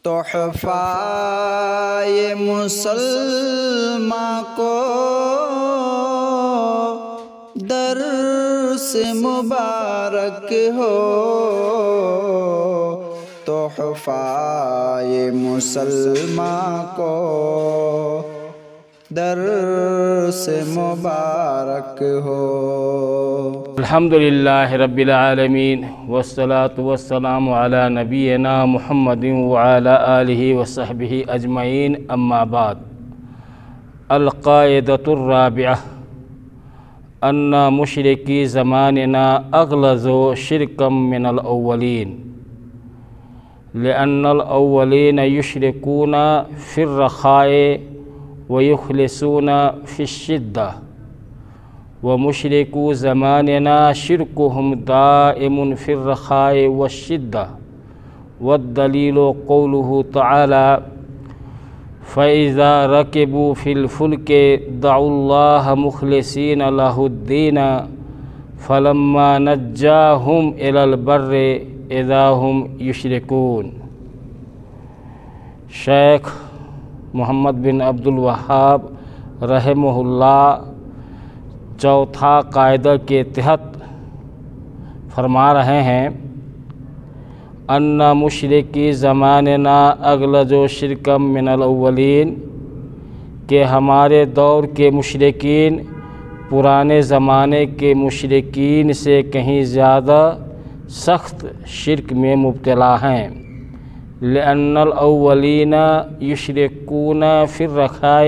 تحفہ یہ مسلماں کو درس مبارک ہو، تحفہ یہ مسلماں کو درس مبارک ہو۔ الحمدللہ رب العالمین والصلاة والسلام علی نبینا محمد وعلی آلہ وصحبہ اجمعین، اما بعد۔ القاعدۃ الرابعہ ان مشرکی زماننا اغلظ شرکا من الاولین، لأن الاولین یشرکون فی الرخاء ویخلصون فی الشدہ، ومشرکو زماننا شرکہم دائم فی الرخاء والشدہ، والدلیل قولہ تعالی فَإِذَا رَكِبُوا فِي الْفُلْكِ دَعُوا اللَّهَ مُخْلِصِينَ لَهُ الدِّينَ فَلَمَّا نَجَّاهُمْ إِلَى الْبَرِّ إِذَا هُمْ يُشْرِكُونَ۔ شیخ محمد بن عبد الوہاب رحمہ اللہ چوتھا قاعدہ کے تحت فرما رہے ہیں ان مشرکی زماننا اغلظ شرکا من الاولین، کہ ہمارے دور کے مشرکین پرانے زمانے کے مشرکین سے کہیں زیادہ سخت شرک میں مبتلا ہیں۔ لأن الاولین یشرکون فی الرخاء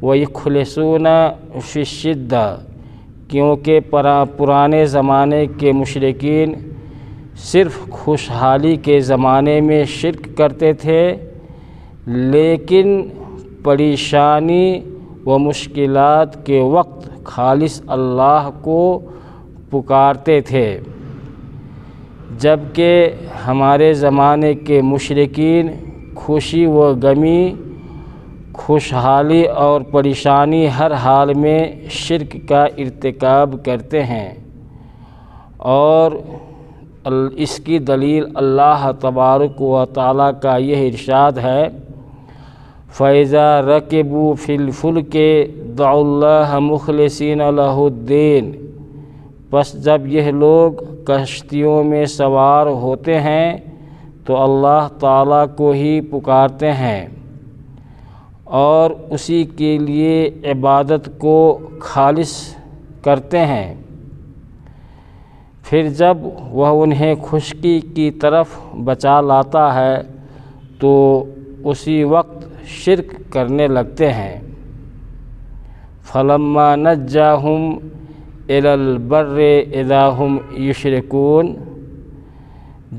ویخلصون فی الشدہ، کیونکہ پرانے زمانے کے مشرکین صرف خوشحالی کے زمانے میں شرک کرتے تھے، لیکن پریشانی و مشکلات کے وقت خالص اللہ کو پکارتے تھے، جبکہ ہمارے زمانے کے مشرکین خوشی و غمی، خوشحالی اور پریشانی ہر حال میں شرک کا ارتکاب کرتے ہیں۔ اور اس کی دلیل اللہ تبارک و تعالیٰ کا یہ ارشاد ہے فَإِذَا رَكِبُوا فِي الْفُلْكِ دَعُوا اللَّهَ مُخْلِصِينَ لَهُ الدِّينَ، پس جب یہ لوگ کشتیوں میں سوار ہوتے ہیں تو اللہ تعالیٰ کو ہی پکارتے ہیں اور اسی کے لیے عبادت کو خالص کرتے ہیں، پھر جب وہ انہیں خشکی کی طرف بچا لاتا ہے تو اسی وقت شرک کرنے لگتے ہیں۔ فَلَمَّا نَجَّاهُمْ إِلَى الْبَرِّ إِذَا هُمْ يُشْرِكُونَ،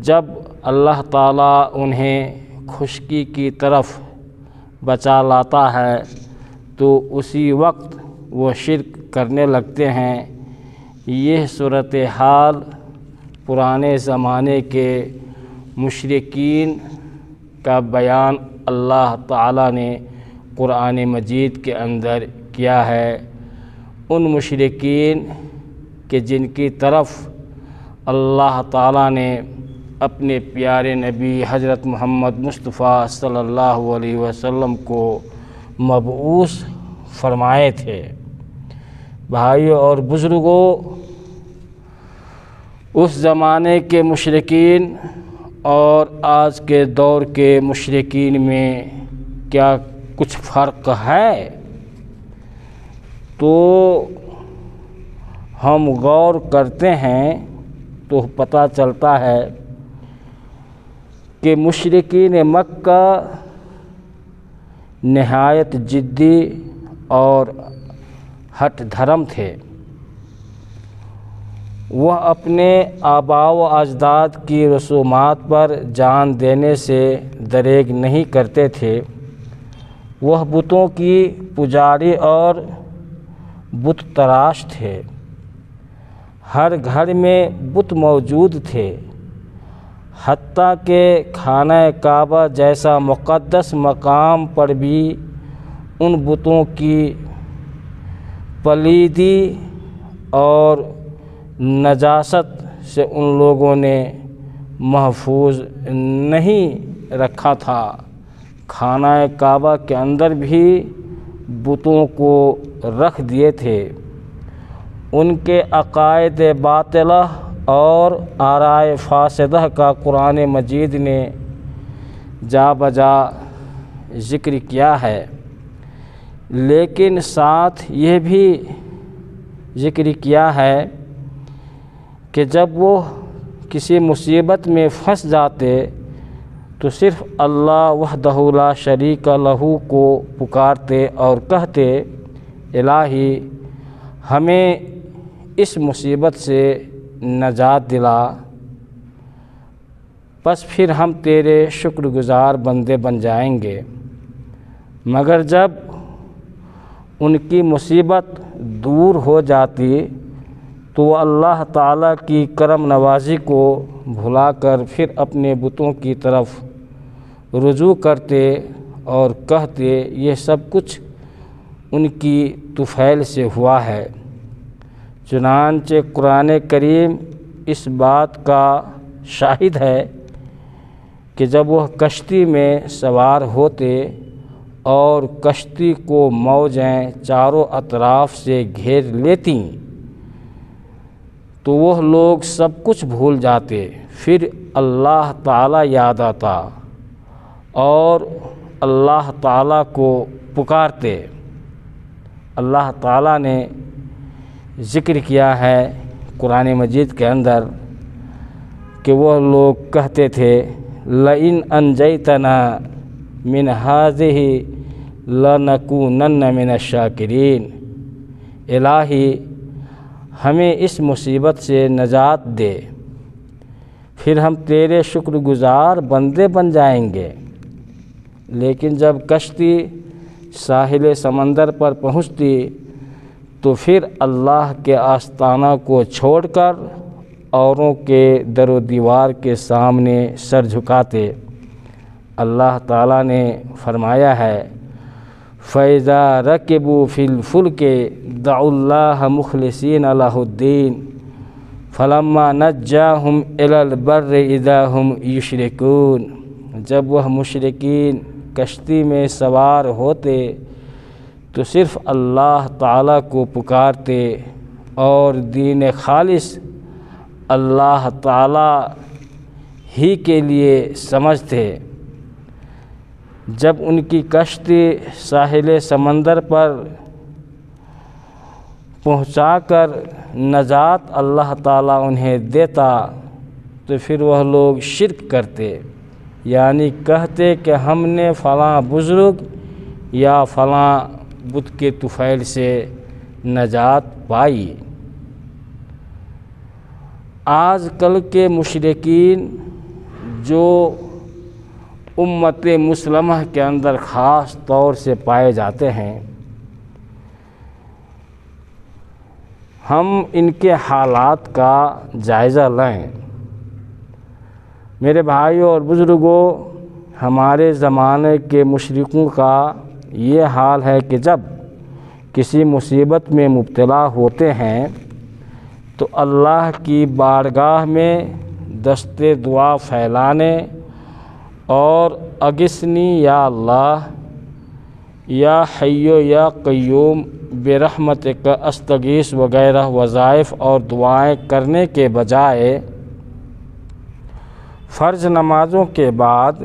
جب اللہ تعالیٰ انہیں خشکی کی طرف بچا لاتا ہے تو اسی وقت وہ شرک کرنے لگتے ہیں۔ یہ صورتحال پرانے زمانے کے مشرکین کا بیان اللہ تعالیٰ نے قرآن مجید کے اندر کیا ہے، ان مشرکین کہ جن کی طرف اللہ تعالیٰ نے اپنے پیارے نبی حضرت محمد مصطفیٰ صلی اللہ علیہ وسلم کو مبعوث فرمائے تھے۔ بھائیوں اور بزرگوں، اس زمانے کے مشرکین اور آج کے دور کے مشرکین میں کیا کچھ فرق ہے؟ تو ہم غور کرتے ہیں تو پتہ چلتا ہے کہ مشرکین مکہ نہایت جدی اور ہٹ دھرم تھے۔ وہ اپنے آباء و اجداد کی رسومات پر جان دینے سے دریغ نہیں کرتے تھے۔ وہ بتوں کی پجاری اور بت تراش تھے، ہر گھر میں بت موجود تھے، حتیٰ کہ خانہ کعبہ جیسا مقدس مقام پر بھی ان بتوں کی پلیدی اور نجاست سے ان لوگوں نے محفوظ نہیں رکھا تھا، خانہ کعبہ کے اندر بھی بتوں کو رکھ دیے تھے۔ ان کے عقائد باطلہ اور آرائے فاسدہ کا قرآن مجید نے جا بجا ذکر کیا ہے، لیکن ساتھ یہ بھی ذکر کیا ہے کہ جب وہ کسی مصیبت میں پھنس جاتے تو صرف اللہ وحدہ لا شریک لہ کو پکارتے اور کہتے، الہی ہمیں اس مصیبت سے نجات دلا، پس پھر ہم تیرے شکر گزار بندے بن جائیں گے۔ مگر جب ان کی مصیبت دور ہو جاتی تو وہ اللہ تعالیٰ کی کرم نوازی کو بھلا کر پھر اپنے بتوں کی طرف رجوع کرتے اور کہتے یہ سب کچھ ان کی طفیل سے ہوا ہے۔ چنانچہ قرآن کریم اس بات کا شاہد ہے کہ جب وہ کشتی میں سوار ہوتے اور کشتی کو موجیں چاروں اطراف سے گھیر لیتیں تو وہ لوگ سب کچھ بھول جاتے، پھر اللہ تعالیٰ یاد آتا اور اللہ تعالیٰ کو پکارتے۔ اللہ تعالیٰ نے ذکر کیا ہے قرآن مجید کے اندر کہ وہ لوگ کہتے تھے لئن انجیتنا من ہذہ لنکونن من الشاکرین، الہی ہمیں اس مصیبت سے نجات دے، پھر ہم تیرے شکر گزار بندے بن جائیں گے۔ لیکن جب کشتی ساحل سمندر پر پہنچتی تو پھر اللہ کے آستانہ کو چھوڑ کر اوروں کے در و دیوار کے سامنے سر جھکاتے۔ اللہ تعالیٰ نے فرمایا ہے فَإِذَا رَكِبُوا فِي الْفُلْكِ دَعُوا اللَّهَ مُخْلِصِينَ لَهُ الدِّينَ فَلَمَّا نَجَّاهُمْ إِلَى الْبَرِّ إِذَا هُمْ يُشْرِكُونَ، جب وہ مشرکین کشتی میں سوار ہوتے تو صرف اللہ تعالیٰ کو پکارتے اور دین خالص اللہ تعالیٰ ہی کے لیے سمجھتے۔ جب ان کی کشتی ساحل سمندر پر پہنچا کر نجات اللہ تعالیٰ انہیں دیتا تو پھر وہ لوگ شرک کرتے، یعنی کہتے کہ ہم نے فلاں بزرگ یا فلاں بت کے طفیل سے نجات پائی۔ آج کل کے مشرکین جو امت مسلمہ کے اندر خاص طور سے پائے جاتے ہیں، ہم ان کے حالات کا جائزہ لیں۔ میرے بھائیوں اور بزرگوں، ہمارے زمانے کے مشرکوں کا یہ حال ہے کہ جب کسی مصیبت میں مبتلا ہوتے ہیں تو اللہ کی بارگاہ میں دست دعا پھیلانے اور اغثنی یا اللہ یا حی یا قیوم برحمتک استغیث وغیرہ وظائف اور دعائیں کرنے کے بجائے فرض نمازوں کے بعد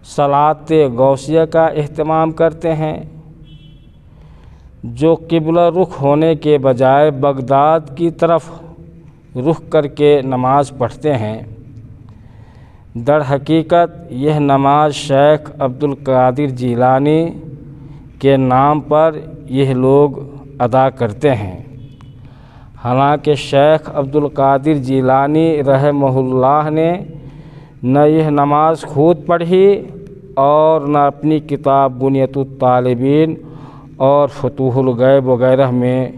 صلاۃ غوثیہ کا اہتمام کرتے ہیں، جو قبلہ رخ ہونے کے بجائے بغداد کی طرف رخ کر کے نماز پڑھتے ہیں۔ در حقیقت یہ نماز شیخ عبد القادر جیلانی کے نام پر یہ لوگ ادا کرتے ہیں، حالانکہ شیخ عبد القادر جیلانی رحمہ اللہ نے نہ یہ نماز خود پڑھی اور نہ اپنی کتاب بنیۃ الطالبین اور فتوح الغیب وغیرہ میں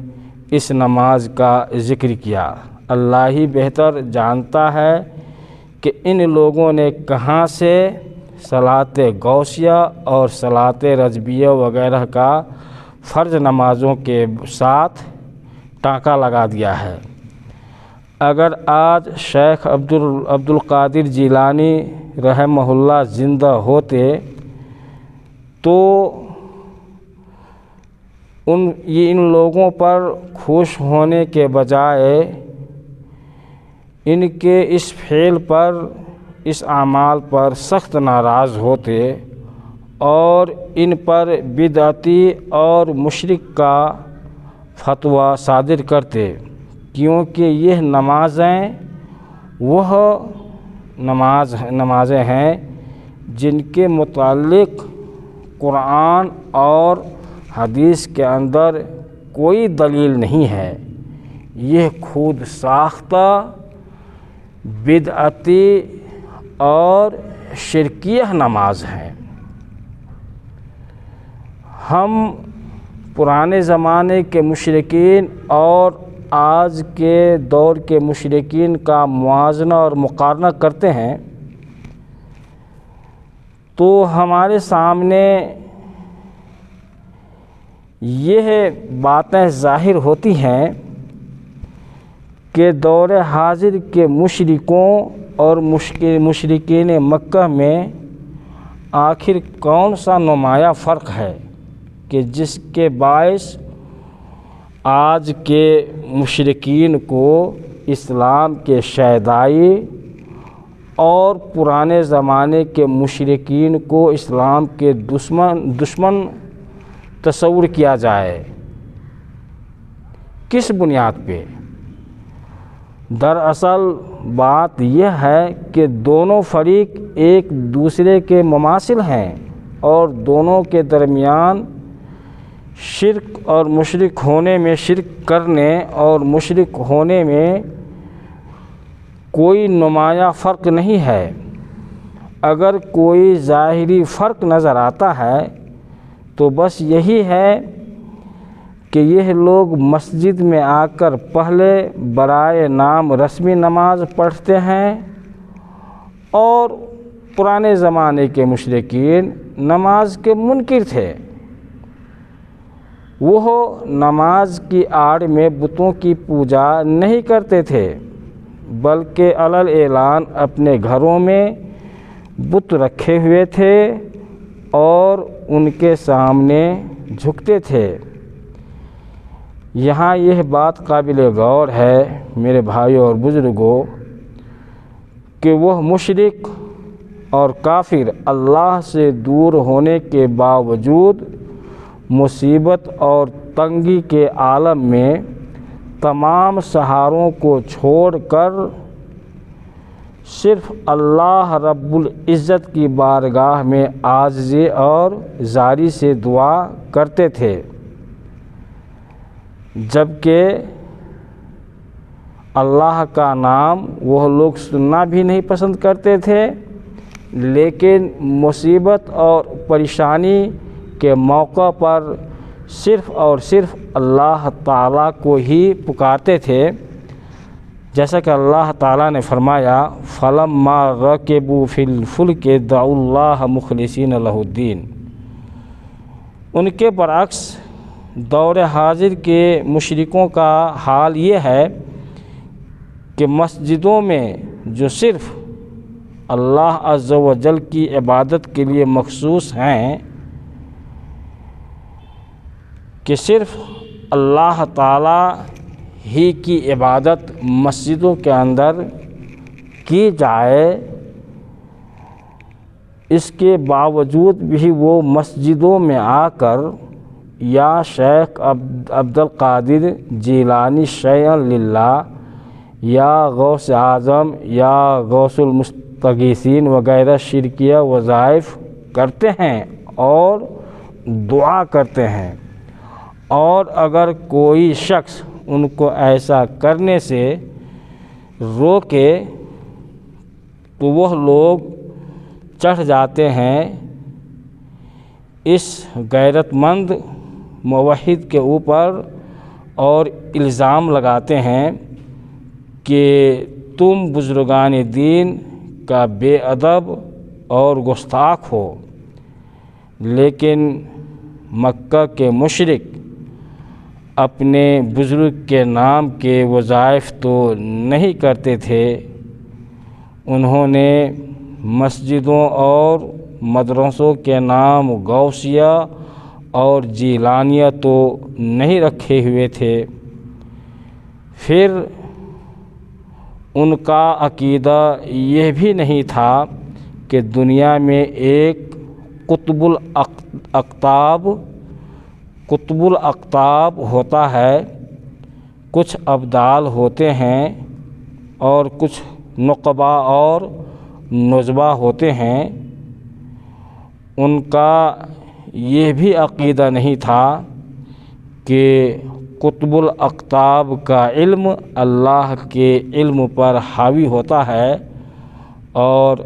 اس نماز کا ذکر کیا۔ اللہ ہی بہتر جانتا ہے کہ ان لوگوں نے کہاں سے صلاۃ غوثیہ اور صلاۃ رجبیہ وغیرہ کا فرض نمازوں کے ساتھ ٹانکا لگا دیا ہے۔ اگر آج شیخ عبد القادر جیلانی رحمہ اللہ زندہ ہوتے تو ان لوگوں پر خوش ہونے کے بجائے ان کے اس فعل پر، اس اعمال پر سخت ناراض ہوتے اور ان پر بدعتی اور مشرک کا فتویٰ صادر کرتے، کیونکہ یہ نمازیں وہ نمازیں ہیں جن کے متعلق قرآن اور حدیث کے اندر کوئی دلیل نہیں ہے، یہ خود ساختہ بدعتی اور شرکیہ نماز ہے۔ ہم پرانے زمانے کے مشرکین اور آج کے دور کے مشرکین کا موازنہ اور مقارنہ کرتے ہیں تو ہمارے سامنے یہ باتیں ظاہر ہوتی ہیں کہ دور حاضر کے مشرکوں اور مشرکین مکہ میں آخر کون سا نمایاں فرق ہے کہ جس کے باعث آج کے مشرکین کو اسلام کے شیدائی اور پرانے زمانے کے مشرکین کو اسلام کے دشمن تصور کیا جائے؟ کس بنیاد پہ؟ دراصل بات یہ ہے کہ دونوں فریق ایک دوسرے کے مماثل ہیں اور دونوں کے درمیان شرک اور مشرک ہونے میں، شرک کرنے اور مشرک ہونے میں کوئی نمایاں فرق نہیں ہے۔ اگر کوئی ظاہری فرق نظر آتا ہے تو بس یہی ہے کہ یہ لوگ مسجد میں آ کر پہلے برائے نام رسمی نماز پڑھتے ہیں اور پرانے زمانے کے مشرکین نماز کے منکر تھے، وہ نماز کی آڑ میں بتوں کی پوجا نہیں کرتے تھے بلکہ علل اعلان اپنے گھروں میں بت رکھے ہوئے تھے اور ان کے سامنے جھکتے تھے۔ یہاں یہ بات قابل غور ہے میرے بھائیوں اور بزرگوں کہ وہ مشرک اور کافر اللہ سے دور ہونے کے باوجود مصیبت اور تنگی کے عالم میں تمام سہاروں کو چھوڑ کر صرف اللہ رب العزت کی بارگاہ میں عاجزی اور زاری سے دعا کرتے تھے، جبکہ اللہ کا نام وہ لوگ سننا بھی نہیں پسند کرتے تھے، لیکن مصیبت اور پریشانی کے موقع پر صرف اور صرف اللہ تعالیٰ کو ہی پکارتے تھے، جیسا کہ اللہ تعالیٰ نے فرمایا فَلَمَّا رَكِبُوا فِي الْفُلْكِ دَعُوا اللَّهَ مُخْلِصِينَ لَهُ الدِّينَ۔ ان کے برعکس دور حاضر کے مشرکوں کا حال یہ ہے کہ مسجدوں میں جو صرف اللہ عز و جل کی عبادت کے لیے مخصوص ہیں، کہ صرف اللہ تعالیٰ ہی کی عبادت مسجدوں کے اندر کی جائے، اس کے باوجود بھی وہ مسجدوں میں آ کر یا شیخ عبد القادر جیلانی شیئا للہ یا غوث اعظم یا غوث المستغیثین وغیرہ شرکیہ وظائف کرتے ہیں اور دعا کرتے ہیں، اور اگر کوئی شخص ان کو ایسا کرنے سے روکے تو وہ لوگ چڑھ جاتے ہیں اس غیرت مند موحد کے اوپر اور الزام لگاتے ہیں کہ تم بزرگان دین کا بے ادب اور گستاخ ہو۔ لیکن مکہ کے مشرک اور کافر اللہ اپنے بزرگ کے نام کے وظائف تو نہیں کرتے تھے، انہوں نے مسجدوں اور مدرسوں کے نام غوثیہ اور جیلانیہ تو نہیں رکھے ہوئے تھے۔ پھر ان کا عقیدہ یہ بھی نہیں تھا کہ دنیا میں ایک قطب الاقطاب ہوتا ہے، کچھ ابدال ہوتے ہیں اور کچھ نقبا اور نجبا ہوتے ہیں۔ ان کا یہ بھی عقیدہ نہیں تھا کہ قطب الاقطاب کا علم اللہ کے علم پر حاوی ہوتا ہے اور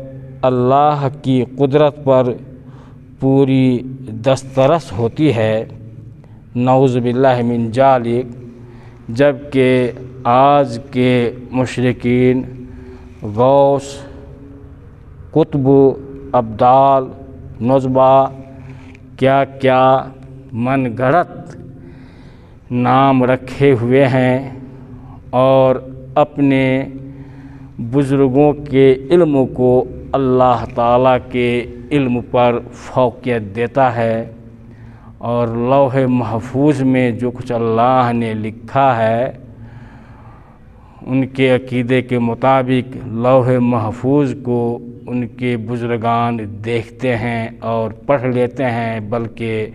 اللہ کی قدرت پر پوری دسترس ہوتی ہے، نعوذ باللہ من ذالک۔ جبکہ آج کے مشرکین غوث، قطب، ابدال، نجبا، کیا کیا من گھڑت نام رکھے ہوئے ہیں اور اپنے بزرگوں کے علم کو اللہ تعالیٰ کے علم پر فوقیت دیتا ہے، اور لوح محفوظ میں جو کچھ اللہ نے لکھا ہے ان کے عقیدے کے مطابق لوح محفوظ کو ان کے بزرگان دیکھتے ہیں اور پڑھ لیتے ہیں، بلکہ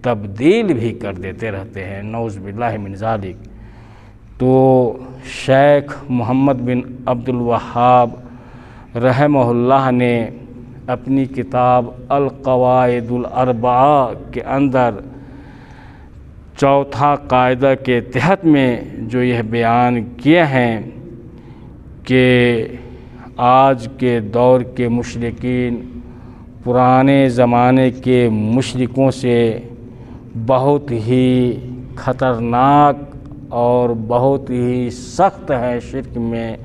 تبدیل بھی کر دیتے رہتے ہیں، نعوذ باللہ من ذالک۔ تو شیخ محمد بن عبد الوہاب رحمہ اللہ نے اپنی کتاب القواعد الاربعہ کے اندر چوتھا قاعدہ کے تحت میں جو یہ بیان کیے ہیں کہ آج کے دور کے مشرکین پرانے زمانے کے مشرکوں سے بہت ہی خطرناک اور بہت ہی سخت ہے شرک میں،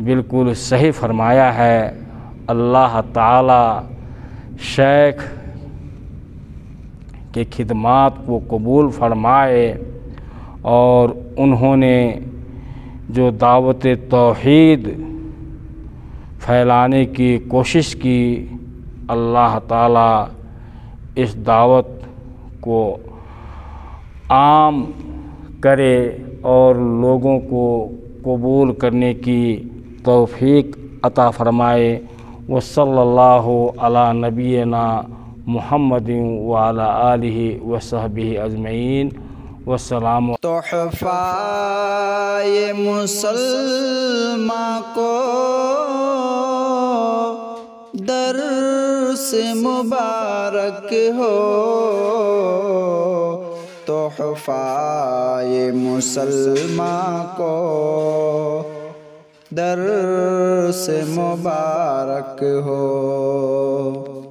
بالکل صحیح فرمایا ہے۔ اللہ تعالی شیخ کے خدمات کو قبول فرمائے، اور انہوں نے جو دعوت توحید پھیلانے کی کوشش کی، اللہ تعالی اس دعوت کو عام کرے اور لوگوں کو قبول کرنے کی توفیق عطا فرمائے۔ وصلی اللہ علی نبینا محمد وعلی آلہ وصحبہ اجمعین، والسلام۔ تحفہ یہ مسلماں کو درس مبارک ہو، تحفہ یہ مسلماں کو درس مبارک ہو۔